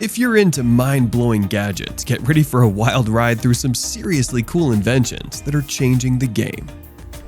If you're into mind-blowing gadgets, get ready for a wild ride through some seriously cool inventions that are changing the game.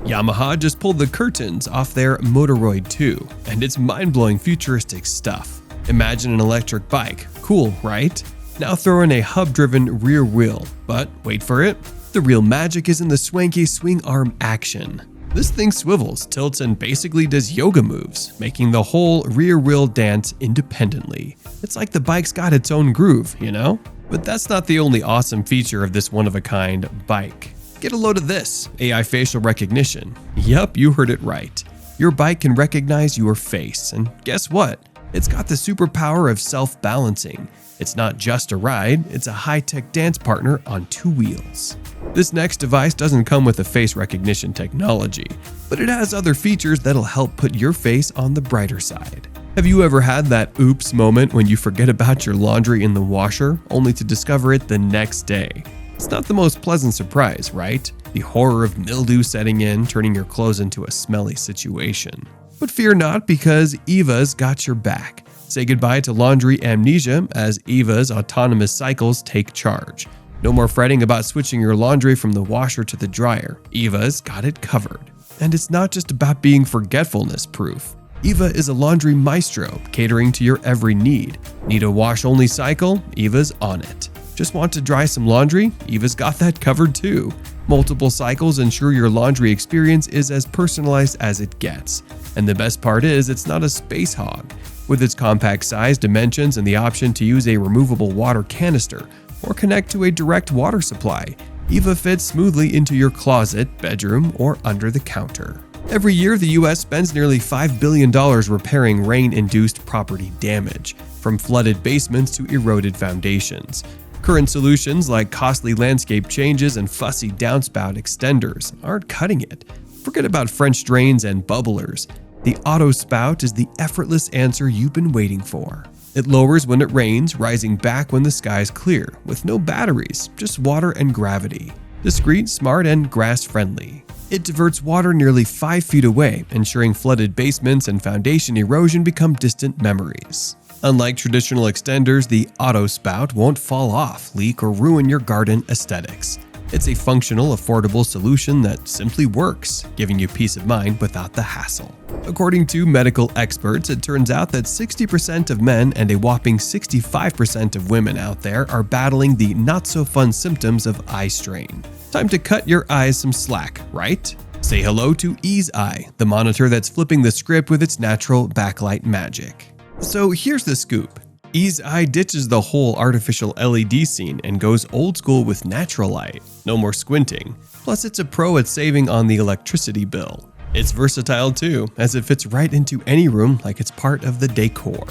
Yamaha just pulled the curtains off their Motoroid 2, and it's mind-blowing futuristic stuff. Imagine an electric bike. Cool, right? Now throw in a hub-driven rear wheel, but wait for it. The real magic is in the swanky swing arm action. This thing swivels, tilts, and basically does yoga moves, making the whole rear wheel dance independently. It's like the bike's got its own groove, you know? But that's not the only awesome feature of this one-of-a-kind bike. Get a load of this, AI facial recognition. Yup, you heard it right. Your bike can recognize your face, and guess what? It's got the superpower of self-balancing. It's not just a ride, it's a high-tech dance partner on two wheels. This next device doesn't come with a face recognition technology, but it has other features that'll help put your face on the brighter side. Have you ever had that oops moment when you forget about your laundry in the washer, only to discover it the next day? It's not the most pleasant surprise, right? The horror of mildew setting in, turning your clothes into a smelly situation. But fear not, because Eeva's got your back. Say goodbye to laundry amnesia as Eeva's autonomous cycles take charge. No more fretting about switching your laundry from the washer to the dryer. Eeva's got it covered. And it's not just about being forgetfulness-proof. Eeva is a laundry maestro, catering to your every need. Need a wash-only cycle? Eeva's on it. Just want to dry some laundry? Eeva's got that covered too. Multiple cycles ensure your laundry experience is as personalized as it gets. And the best part is, it's not a space hog. With its compact size, dimensions, and the option to use a removable water canister or connect to a direct water supply, Eeva fits smoothly into your closet, bedroom, or under the counter. Every year, the US spends nearly $5 billion repairing rain-induced property damage, from flooded basements to eroded foundations. Current solutions like costly landscape changes and fussy downspout extenders aren't cutting it. Forget about French drains and bubblers. The AUTOSPOUT is the effortless answer you've been waiting for. It lowers when it rains, rising back when the sky's clear, with no batteries, just water and gravity. Discreet, smart, and grass-friendly. It diverts water nearly 5 feet away, ensuring flooded basements and foundation erosion become distant memories. Unlike traditional extenders, the AUTOSPOUT won't fall off, leak, or ruin your garden aesthetics. It's a functional, affordable solution that simply works, giving you peace of mind without the hassle. According to medical experts, it turns out that 60% of men and a whopping 65% of women out there are battling the not-so-fun symptoms of eye strain. Time to cut your eyes some slack, right? Say hello to Ease Eye, the monitor that's flipping the script with its natural backlight magic. So here's the scoop. Ease Eye ditches the whole artificial LED scene and goes old school with natural light. No more squinting. Plus, it's a pro at saving on the electricity bill. It's versatile too, as it fits right into any room like it's part of the decor.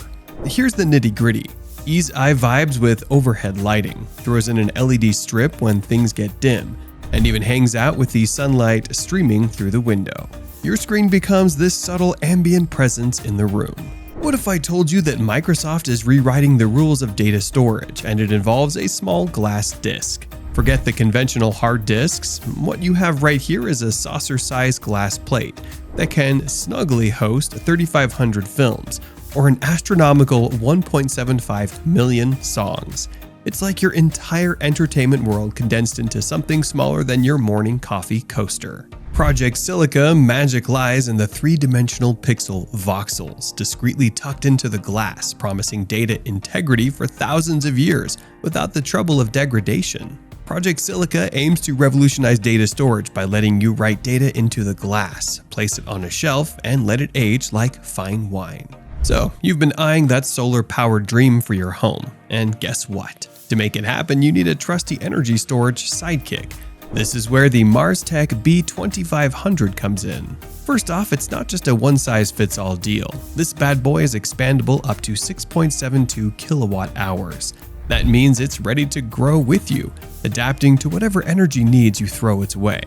Here's the nitty-gritty. Ease Eye vibes with overhead lighting, throws in an LED strip when things get dim, and even hangs out with the sunlight streaming through the window. Your screen becomes this subtle ambient presence in the room. What if I told you that Microsoft is rewriting the rules of data storage, and it involves a small glass disk? Forget the conventional hard disks. What you have right here is a saucer-sized glass plate that can snugly host 3,500 films, or an astronomical 1.75 million songs. It's like your entire entertainment world condensed into something smaller than your morning coffee coaster. Project Silica magic lies in the three-dimensional pixel voxels, discreetly tucked into the glass, promising data integrity for thousands of years without the trouble of degradation. Project Silica aims to revolutionize data storage by letting you write data into the glass, place it on a shelf, and let it age like fine wine. So, you've been eyeing that solar-powered dream for your home, and guess what? To make it happen, you need a trusty energy storage sidekick. This is where the MarsTech B2500 comes in. First off, it's not just a one-size-fits-all deal. This bad boy is expandable up to 6.72 kilowatt hours. That means it's ready to grow with you, adapting to whatever energy needs you throw its way.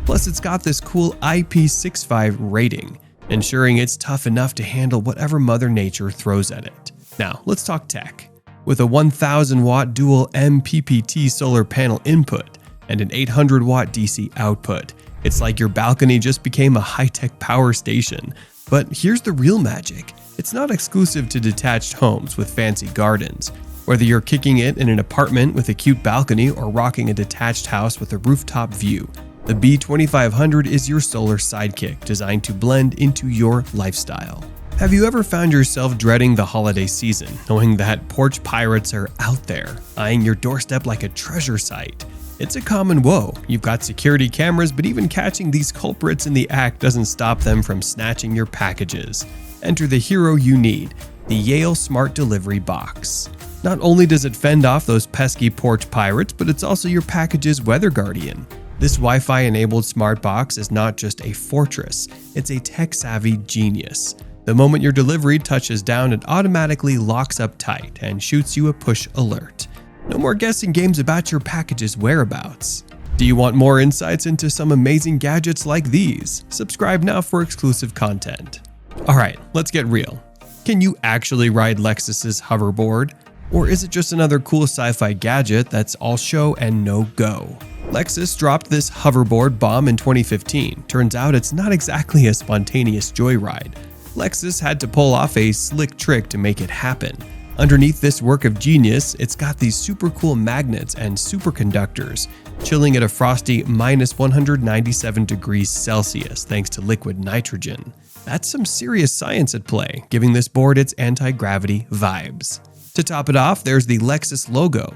Plus, it's got this cool IP65 rating, ensuring it's tough enough to handle whatever Mother Nature throws at it. Now, let's talk tech. With a 1,000-watt dual MPPT solar panel input, and an 800-watt DC output. It's like your balcony just became a high-tech power station. But here's the real magic. It's not exclusive to detached homes with fancy gardens. Whether you're kicking it in an apartment with a cute balcony or rocking a detached house with a rooftop view, the B2500 is your solar sidekick designed to blend into your lifestyle. Have you ever found yourself dreading the holiday season, knowing that porch pirates are out there, eyeing your doorstep like a treasure site? It's a common woe. You've got security cameras, but even catching these culprits in the act doesn't stop them from snatching your packages. Enter the hero you need, the Yale Smart Delivery Box. Not only does it fend off those pesky porch pirates, but it's also your package's weather guardian. This Wi-Fi-enabled smart box is not just a fortress, it's a tech-savvy genius. The moment your delivery touches down, it automatically locks up tight and shoots you a push alert. No more guessing games about your package's whereabouts. Do you want more insights into some amazing gadgets like these? Subscribe now for exclusive content. Alright, let's get real. Can you actually ride Lexus's Hoverboard? Or is it just another cool sci-fi gadget that's all show and no go? Lexus dropped this hoverboard bomb in 2015. Turns out it's not exactly a spontaneous joyride. Lexus had to pull off a slick trick to make it happen. Underneath this work of genius, it's got these super cool magnets and superconductors, chilling at a frosty minus 197 degrees Celsius thanks to liquid nitrogen. That's some serious science at play, giving this board its anti-gravity vibes. To top it off, there's the Lexus logo,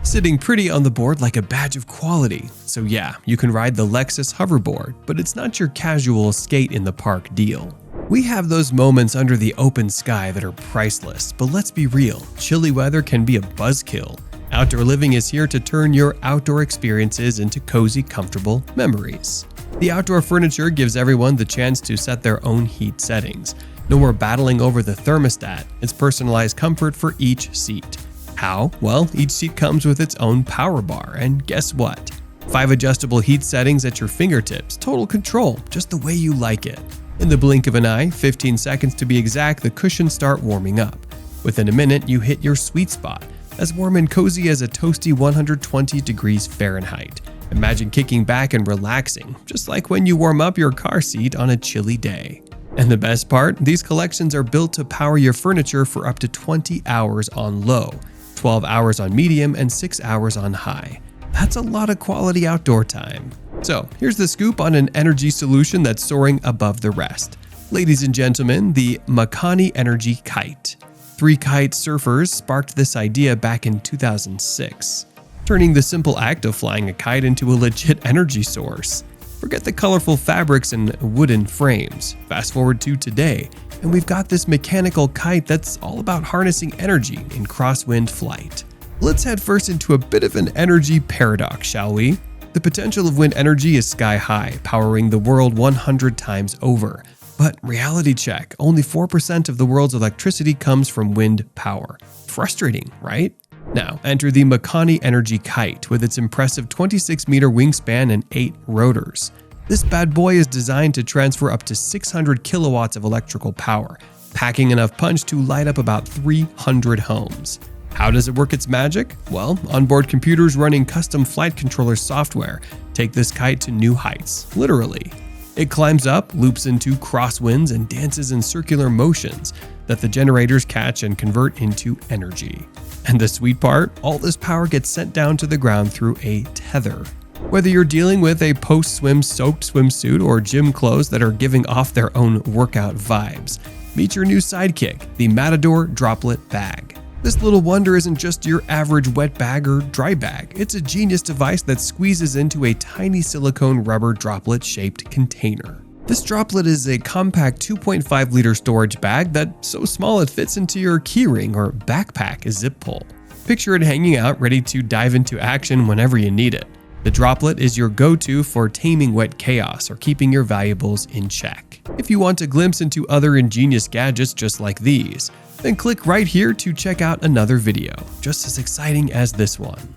sitting pretty on the board like a badge of quality. So yeah, you can ride the Lexus Hoverboard, but it's not your casual skate in the park deal. We have those moments under the open sky that are priceless, but let's be real, chilly weather can be a buzzkill. Outdoor living is here to turn your outdoor experiences into cozy, comfortable memories. The outdoor furniture gives everyone the chance to set their own heat settings. No more battling over the thermostat, it's personalized comfort for each seat. How? Well, each seat comes with its own power bar, and guess what? 5 adjustable heat settings at your fingertips, total control, just the way you like it. In the blink of an eye, 15 seconds to be exact, the cushions start warming up. Within a minute, you hit your sweet spot, as warm and cozy as a toasty 120 degrees Fahrenheit. Imagine kicking back and relaxing, just like when you warm up your car seat on a chilly day. And the best part, these collections are built to power your furniture for up to 20 hours on low, 12 hours on medium, and 6 hours on high. That's a lot of quality outdoor time. So here's the scoop on an energy solution that's soaring above the rest. Ladies and gentlemen, the Makani Energy Kite. 3 kite surfers sparked this idea back in 2006, turning the simple act of flying a kite into a legit energy source. Forget the colorful fabrics and wooden frames. Fast forward to today, and we've got this mechanical kite that's all about harnessing energy in crosswind flight. Let's head first into a bit of an energy paradox, shall we? The potential of wind energy is sky high, powering the world 100 times over. But reality check, only 4% of the world's electricity comes from wind power. Frustrating, right? Now, enter the Makani Energy Kite with its impressive 26-meter wingspan and 8 rotors. This bad boy is designed to transfer up to 600 kilowatts of electrical power, packing enough punch to light up about 300 homes. How does it work its magic? Well, onboard computers running custom flight controller software take this kite to new heights, literally. It climbs up, loops into crosswinds, and dances in circular motions that the generators catch and convert into energy. And the sweet part, all this power gets sent down to the ground through a tether. Whether you're dealing with a post-swim soaked swimsuit or gym clothes that are giving off their own workout vibes, meet your new sidekick, the Matador Droplet Bag. This little wonder isn't just your average wet bag or dry bag. It's a genius device that squeezes into a tiny silicone rubber droplet-shaped container. This droplet is a compact 2.5-liter storage bag that's so small it fits into your keyring or backpack zip pull. Picture it hanging out ready to dive into action whenever you need it. The droplet is your go-to for taming wet chaos or keeping your valuables in check. If you want a glimpse into other ingenious gadgets just like these, then click right here to check out another video, just as exciting as this one.